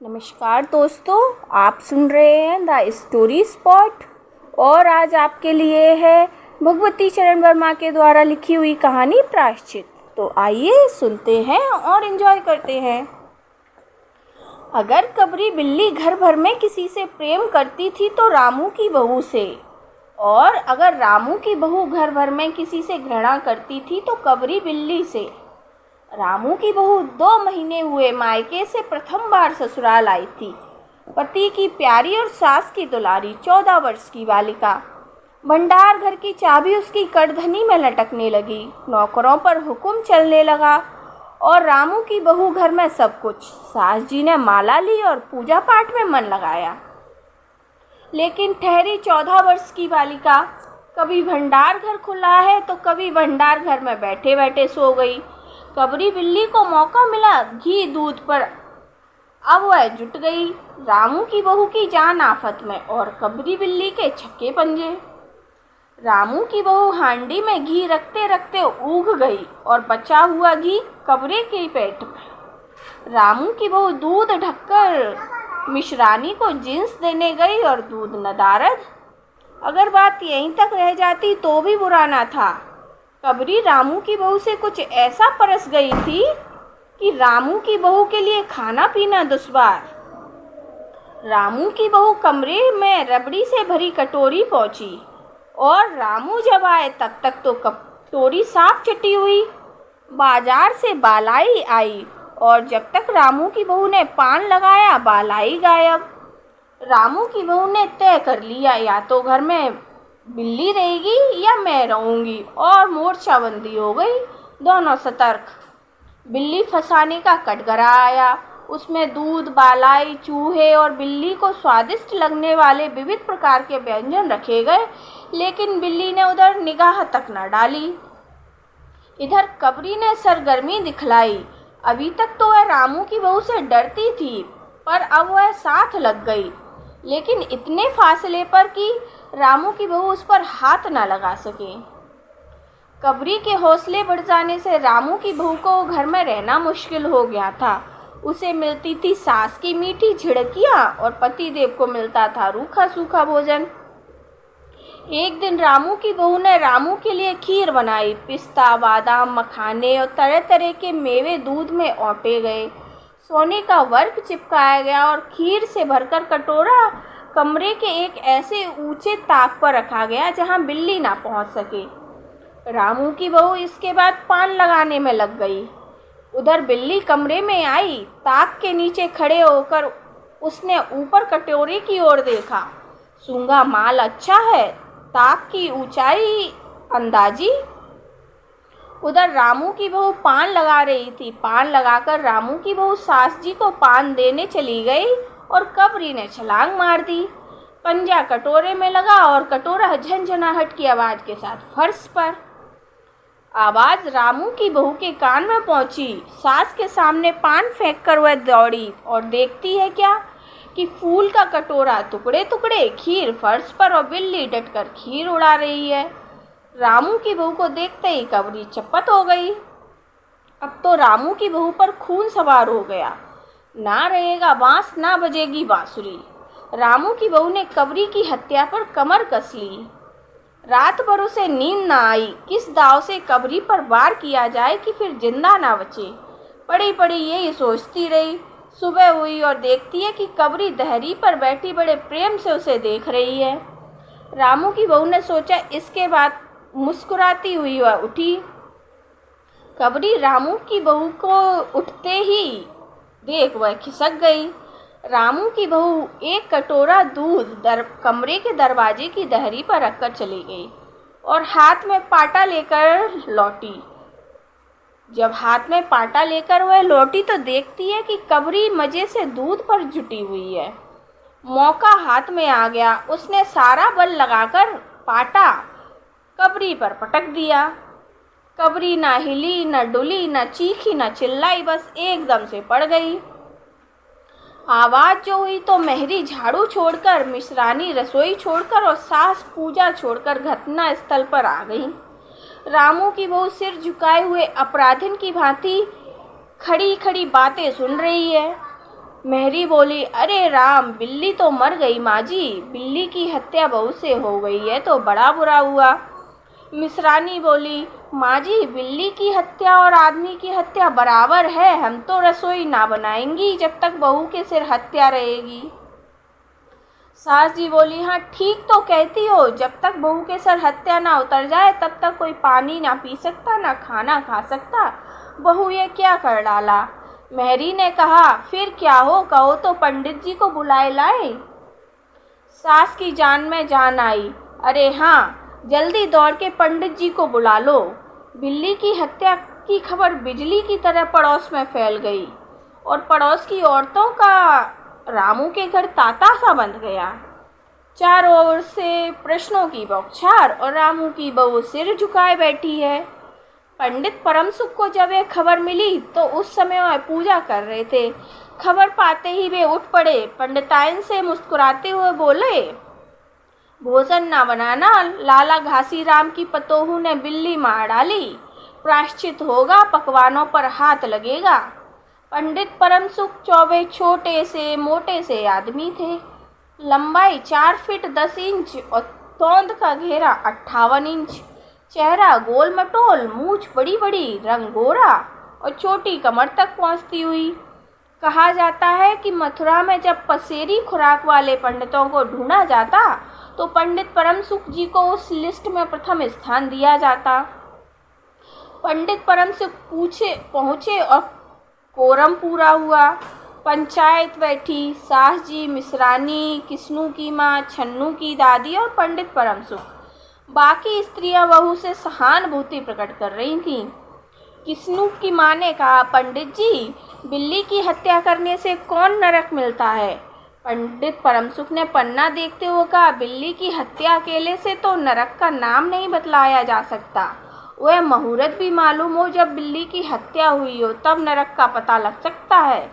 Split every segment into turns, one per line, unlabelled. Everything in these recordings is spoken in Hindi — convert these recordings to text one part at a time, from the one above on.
नमस्कार दोस्तों, आप सुन रहे हैं द स्टोरी स्पॉट और आज आपके लिए है भगवती चरण वर्मा के द्वारा लिखी हुई कहानी प्रायश्चित। तो आइए सुनते हैं और एंजॉय करते हैं। अगर कबरी बिल्ली घर भर में किसी से प्रेम करती थी तो रामू की बहू से, और अगर रामू की बहू घर भर में किसी से घृणा करती थी तो कबरी बिल्ली से। रामू की बहू 2 महीने हुए मायके से प्रथम बार ससुराल आई थी। पति की प्यारी और सास की दुलारी 14 वर्ष की बालिका। भंडार घर की चाबी उसकी करधनी में लटकने लगी। नौकरों पर हुक्म चलने लगा और रामू की बहू घर में सब कुछ। सास जी ने माला ली और पूजा पाठ में मन लगाया। लेकिन ठहरी 14 वर्ष की बालिका कभी भंडार घर खुला है तो कभी भंडार घर में बैठे बैठे सो गई। कबरी बिल्ली को मौका मिला घी दूध पर, अब वह जुट गई। रामू की बहू की जान आफत में और कबरी बिल्ली के छक्के पंजे। रामू की बहू हांडी में घी रखते रखते ऊग गई और बचा हुआ घी कबरे के पेट में। रामू की बहू दूध ढककर मिश्रानी को जींस देने गई और दूध नदारद। अगर बात यहीं तक रह जाती तो भी बुरा ना था। कबरी रामू की बहू से कुछ ऐसा परस गई थी कि रामू की बहू के लिए खाना पीना दुश्वार। रामू की बहू कमरे में रबड़ी से भरी कटोरी पहुंची और रामू जब आए तब तक तो कटोरी साफ चटी हुई। बाजार से बालाई आई और जब तक रामू की बहू ने पान लगाया बालाई गायब। रामू की बहू ने तय कर लिया, या तो घर में बिल्ली रहेगी या मैं रहूंगी, और मोर्चाबंदी हो गई। दोनों सतर्क। बिल्ली फंसाने का कटघरा आया। उसमें दूध, बालाई, चूहे और बिल्ली को स्वादिष्ट लगने वाले विविध प्रकार के व्यंजन रखे गए, लेकिन बिल्ली ने उधर निगाह तक न डाली। इधर कबरी ने सरगर्मी दिखलाई। अभी तक तो वह रामू की बहू से डरती थी, पर अब वह साथ लग गई, लेकिन इतने फासले पर कि रामू की बहू उस पर हाथ न लगा सके। कबरी के हौसले बढ़ जाने से रामू की बहू को घर में रहना मुश्किल हो गया था। उसे मिलती थी सास की मीठी झिड़कियां और पतिदेव को मिलता था रूखा सूखा भोजन। एक दिन रामू की बहू ने रामू के लिए खीर बनाई। पिस्ता, बादाम, मखाने और तरह तरह के मेवे दूध में औटे गए। सोने का वर्क चिपकाया गया और खीर से भरकर कटोरा कमरे के एक ऐसे ऊंचे ताक पर रखा गया जहां बिल्ली ना पहुंच सके। रामू की बहू इसके बाद पान लगाने में लग गई। उधर बिल्ली कमरे में आई। ताक के नीचे खड़े होकर उसने ऊपर कटोरे की ओर देखा। सूंघा, माल अच्छा है। ताक की ऊंचाई अंदाजी। उधर रामू की बहू पान लगा रही थी। पान लगाकर रामू की बहू सास जी को पान देने चली गई और कबरी ने छलांग मार दी। पंजा कटोरे में लगा और कटोरा झनझनाहट की आवाज के साथ फर्श पर। आवाज रामू की बहू के कान में पहुंची। सास के सामने पान फेंक कर वह दौड़ी और देखती है क्या कि फूल का कटोरा टुकड़े टुकड़े, खीर फर्श पर और बिल्ली डटकर खीर उड़ा रही है। रामू की बहू को देखते ही कबरी चपत हो गई। अब तो रामू की बहू पर खून सवार हो गया। ना रहेगा बांस, ना बजेगी बांसुरी। रामू की बहू ने कबरी की हत्या पर कमर कस ली। रात भर उसे नींद ना आई। किस दाव से कबरी पर वार किया जाए कि फिर जिंदा ना बचे। पड़ी पड़ी यही सोचती रही। सुबह हुई और देखती है कि कबरी दहरी पर बैठी बड़े प्रेम से उसे देख रही है। रामू की बहू ने सोचा, इसके बाद मुस्कुराती हुई वह उठी। कबरी रामू की बहू को उठते ही देख वह खिसक गई। रामू की बहू एक कटोरा दूध कमरे के दरवाजे की दहरी पर रखकर चली गई और हाथ में पाटा लेकर लौटी। जब हाथ में पाटा लेकर वह लौटी तो देखती है कि कबरी मजे से दूध पर जुटी हुई है। मौका हाथ में आ गया। उसने सारा बल लगाकर पाटा कबरी पर पटक दिया। कबरी ना हिली, न डुली, न चीखी, न चिल्लाई, बस एकदम से पड़ गई। आवाज जो हुई तो मेहरी झाड़ू छोड़कर, मिश्रानी रसोई छोड़कर और सास पूजा छोड़कर घटना स्थल पर आ गई। रामू की बहू सिर झुकाए हुए अपराधिन की भांति खड़ी खड़ी बातें सुन रही है। मेहरी बोली, अरे राम, बिल्ली तो मर गई माँ जी, बिल्ली की हत्या बहू से हो गई है तो बड़ा बुरा हुआ। मिसरानी बोली, माँ जी, बिल्ली की हत्या और आदमी की हत्या बराबर है, हम तो रसोई ना बनाएंगी जब तक बहू के सिर हत्या रहेगी। सास जी बोली, हाँ ठीक तो कहती हो, जब तक बहू के सर हत्या ना उतर जाए तब तक कोई पानी ना पी सकता, ना खाना खा सकता। बहू ये क्या कर डाला। मेहरी ने कहा, फिर क्या हो, कहो तो पंडित जी को बुलाए लाए। सास की जान में जान आई, अरे हाँ, जल्दी दौड़ के पंडित जी को बुला लो। बिल्ली की हत्या की खबर बिजली की तरह पड़ोस में फैल गई और पड़ोस की औरतों का रामू के घर तांता सा बंध गया। चारों ओर से प्रश्नों की बौछार और रामू की बहू सिर झुकाए बैठी है। पंडित परमसुख को जब यह खबर मिली तो उस समय वह पूजा कर रहे थे। खबर पाते ही वे उठ पड़े, पंडिताइन से मुस्कुराते हुए बोले, भोजन ना बनाना, लाला घासी राम की पतोहू ने बिल्ली मार डाली, प्रायश्चित होगा, पकवानों पर हाथ लगेगा। पंडित परमसुख चौबे छोटे से मोटे से आदमी थे, लंबाई 4 फीट 10 इंच और तोंद का घेरा 58 इंच, चेहरा गोल मटोल, मूछ बड़ी बड़ी, रंग गोरा और छोटी कमर तक पहुंचती हुई। कहा जाता है कि मथुरा में जब पसेरी खुराक वाले पंडितों को ढूंढा जाता तो पंडित परमसुख जी को उस लिस्ट में प्रथम स्थान दिया जाता। पंडित परमसुख पहुँचे और कोरम पूरा हुआ। पंचायत बैठी, सास जी, मिसरानी, किस्नू की माँ, छन्नू की दादी और पंडित परमसुख। बाकी स्त्रियां बहू से सहानुभूति प्रकट कर रही थीं। किस्नू की माँ ने कहा, पंडित जी, बिल्ली की हत्या करने से कौन नरक मिलता है। पंडित परमसुख ने पन्ना देखते हुए कहा, बिल्ली की हत्या अकेले से तो नरक का नाम नहीं बतलाया जा सकता, वह मुहूर्त भी मालूम हो जब बिल्ली की हत्या हुई हो, तब नरक का पता लग सकता है।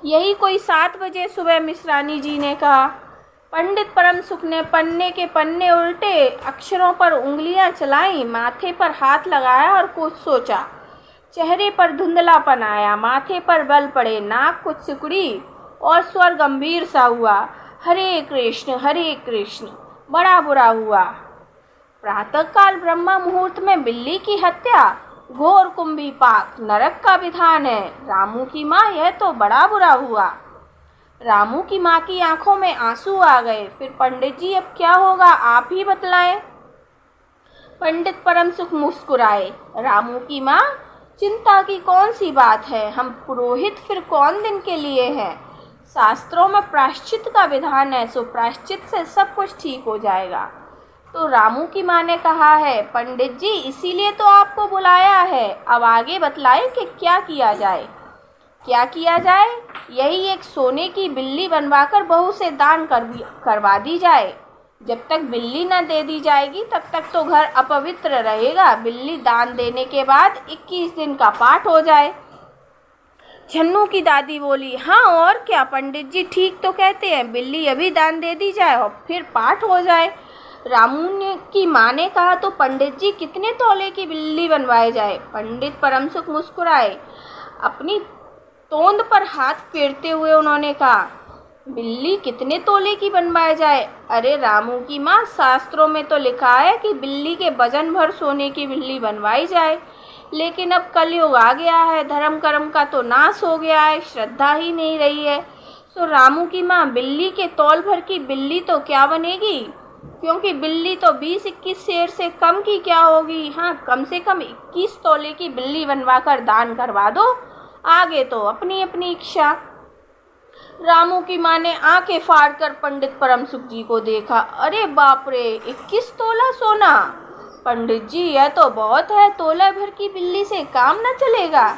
यही कोई 7 बजे सुबह, मिश्रानी जी ने कहा। पंडित परमसुख ने पन्ने के पन्ने उल्टे, अक्षरों पर उंगलियां चलाई, माथे पर हाथ लगाया और कुछ सोचा। चेहरे पर धुंधलापन आया, माथे पर बल पड़े, नाक कुछ सिकुड़ी और स्वर गंभीर सा हुआ, हरे कृष्ण, हरे कृष्ण, बड़ा बुरा हुआ। प्रातःकाल ब्रह्म मुहूर्त में बिल्ली की हत्या, घोर कुंभी पाक, नरक का विधान है। रामू की माँ, यह तो बड़ा बुरा हुआ। रामू की माँ की आंखों में आंसू आ गए। फिर पंडित जी, अब क्या होगा, आप ही बतलाएं। पंडित परमसुख मुस्कुराए। रामू की माँ, चिंता की कौन सी बात है, हम पुरोहित फिर कौन दिन के लिए हैं। शास्त्रों में प्रायश्चित का विधान है, सो प्रायश्चित से सब कुछ ठीक हो जाएगा। तो रामू की माँ ने कहा है, पंडित जी, इसीलिए तो आपको बुलाया है, अब आगे बतलाएं कि क्या किया जाए। क्या किया जाए? यही एक सोने की बिल्ली बनवाकर बहू से दान करवा दी जाए। जब तक बिल्ली न दे दी जाएगी तब तक तो घर अपवित्र रहेगा। बिल्ली दान देने के बाद 21 दिन का पाठ हो जाए। छन्नू की दादी बोली, हाँ और क्या, पंडित जी ठीक तो कहते हैं, बिल्ली अभी दान दे दी जाए और फिर पाठ हो जाए। रामू की माँ ने कहा, तो पंडित जी, कितने तोले की बिल्ली बनवाई जाए। पंडित परमसुख मुस्कुराए। अपनी तोंद पर हाथ फेरते हुए उन्होंने कहा, बिल्ली कितने तोले की बनवाई जाए। अरे रामू की माँ, शास्त्रों में तो लिखा है कि बिल्ली के वजन भर सोने की बिल्ली बनवाई जाए, लेकिन अब कलयुग आ गया है, धर्म कर्म का तो नाश हो गया है, श्रद्धा ही नहीं रही है। सो रामू की माँ, बिल्ली के तौल भर की बिल्ली तो क्या बनेगी, क्योंकि बिल्ली तो 20-21 शेर से कम की क्या होगी। हाँ, कम से कम 21 तोले की बिल्ली बनवाकर दान करवा दो, आगे तो अपनी अपनी इच्छा। रामू की माँ ने आंखें फाड़कर पंडित परमसुख जी को देखा। अरे बाप रे, 21 तोला सोना। पंडित जी, यह तो बहुत है, तोला भर की बिल्ली से काम न चलेगा।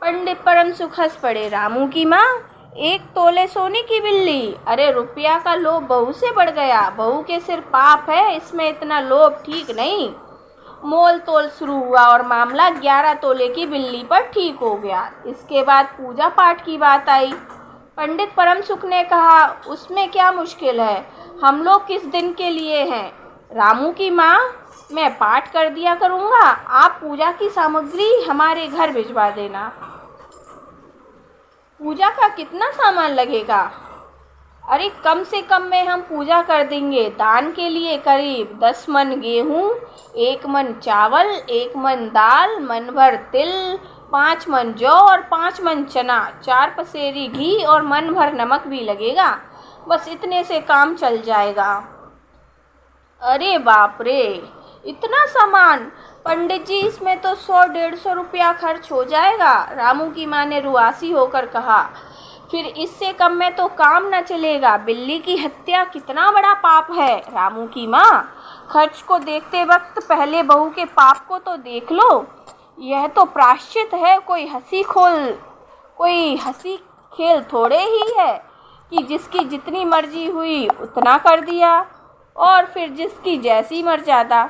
पंडित परमसुख हंस पड़े। रामू की माँ, 1 तोले सोने की बिल्ली, अरे रुपया का लोभ बहू से बढ़ गया। बहू के सिर पाप है, इसमें इतना लोभ ठीक नहीं। मोल तोल शुरू हुआ और मामला 11 तोले की बिल्ली पर ठीक हो गया। इसके बाद पूजा पाठ की बात आई। पंडित परमसुख ने कहा, उसमें क्या मुश्किल है, हम लोग किस दिन के लिए हैं। रामू की माँ, मैं पाठ कर दिया करूँगा, आप पूजा की सामग्री हमारे घर भिजवा देना। पूजा का कितना सामान लगेगा? अरे कम से कम में हम पूजा कर देंगे। दान के लिए करीब 10 मन गेहूँ, 1 मन चावल, 1 मन दाल, मन भर तिल, 5 मन जौ और 5 मन चना, 4 पसेरी घी और मन भर नमक भी लगेगा। बस इतने से काम चल जाएगा। अरे बाप रे, इतना सामान! पंडित जी, इसमें तो 100-150 रुपया खर्च हो जाएगा। रामू की माँ ने रुआसी होकर कहा। फिर इससे कम में तो काम न चलेगा। बिल्ली की हत्या कितना बड़ा पाप है। रामू की माँ, खर्च को देखते वक्त पहले बहू के पाप को तो देख लो। यह तो प्रायश्चित है, कोई हंसी खेल थोड़े ही है कि जिसकी जितनी मर्जी हुई उतना कर दिया और फिर जिसकी जैसी मर्यादा।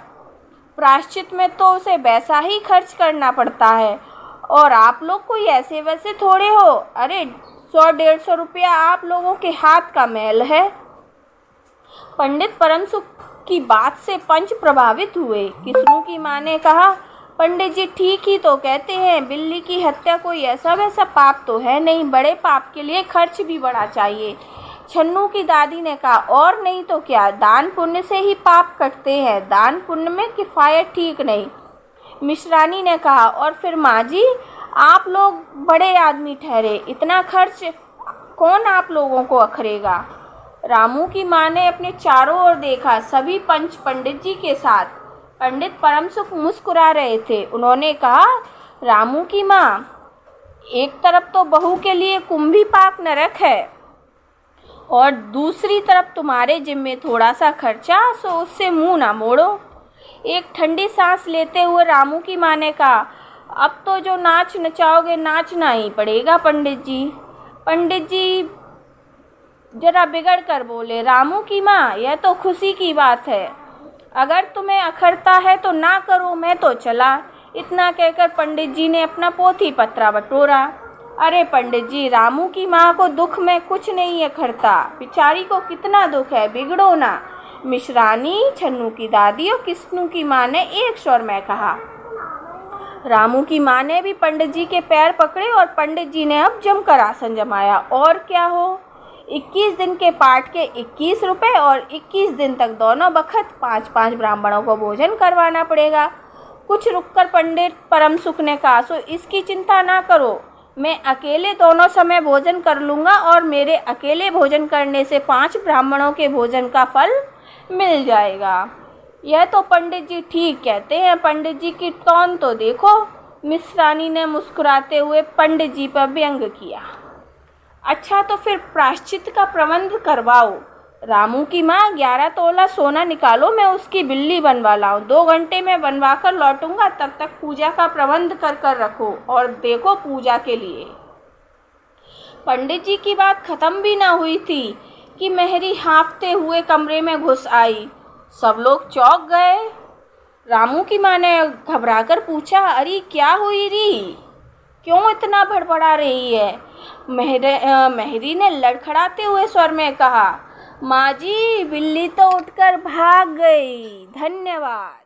प्रायश्चित में तो उसे वैसा ही खर्च करना पड़ता है और आप लोग कोई ऐसे वैसे थोड़े हो। अरे 100-150 रुपया आप लोगों के हाथ का मैल है। पंडित परमसुख की बात से पंच प्रभावित हुए। किस्नू की माँ ने कहा, पंडित जी ठीक ही तो कहते हैं। बिल्ली की हत्या कोई ऐसा वैसा पाप तो है नहीं। बड़े पाप के लिए खर्च भी बड़ा चाहिए। छन्नू की दादी ने कहा, और नहीं तो क्या, दान पुण्य से ही पाप कटते हैं। दान पुण्य में किफायत ठीक नहीं। मिश्रानी ने कहा, और फिर माँ जी, आप लोग बड़े आदमी ठहरे, इतना खर्च कौन आप लोगों को अखरेगा। रामू की माँ ने अपने चारों ओर देखा। सभी पंच पंडित जी के साथ। पंडित परमसुख मुस्कुरा रहे थे। उन्होंने कहा, रामू की माँ, एक तरफ तो बहू के लिए कुंभी पाक नरक है और दूसरी तरफ तुम्हारे जिम्मे थोड़ा सा खर्चा, सो उससे मुंह ना मोड़ो। एक ठंडी सांस लेते हुए रामू की माँ ने कहा, अब तो जो नाच नचाओगे नाचना ही पड़ेगा पंडित जी। पंडित जी जरा बिगड़ कर बोले, रामू की माँ, यह तो खुशी की बात है। अगर तुम्हें अखरता है तो ना करो, मैं तो चला। इतना कहकर पंडित जी ने अपना पोथी पत्रा बटोरा। अरे पंडित जी, रामू की माँ को दुख में कुछ नहीं अखरता। बेचारी को कितना दुख है, बिगड़ो ना। मिश्रानी, छन्नू की दादी और किस्नू की माँ ने एक स्वर में कहा। रामू की माँ ने भी पंडित जी के पैर पकड़े और पंडित जी ने अब जमकर आसन जमाया। और क्या हो, 21 दिन के पाठ के 21 रुपए और 21 दिन तक दोनों बखत 5-5 ब्राह्मणों को भोजन करवाना पड़ेगा। कुछ रुककर पंडित परमसुख ने कहा, सो इसकी चिंता ना करो, मैं अकेले दोनों समय भोजन कर लूँगा और मेरे अकेले भोजन करने से 5 ब्राह्मणों के भोजन का फल मिल जाएगा। यह तो पंडित जी ठीक कहते हैं। पंडित जी की टोन तो देखो। मिश्रानी ने मुस्कुराते हुए पंडित जी पर व्यंग किया। अच्छा तो फिर प्रायश्चित का प्रबंध करवाओ। रामू की माँ, 11 तोला सोना निकालो, मैं उसकी बिल्ली बनवा लाऊं। 2 घंटे में बनवा कर लौटूंगा, तब तक पूजा का प्रबंध कर रखो और देखो पूजा के लिए। पंडित जी की बात खत्म भी ना हुई थी कि मेहरी हाँफते हुए कमरे में घुस आई। सब लोग चौंक गए। रामू की माँ ने घबराकर पूछा, अरे क्या हुई री, क्यों इतना भड़बड़ा रही है। मेहरी ने लड़खड़ाते हुए स्वर में कहा, माँ जी, बिल्ली तो उठकर भाग गई। धन्यवाद।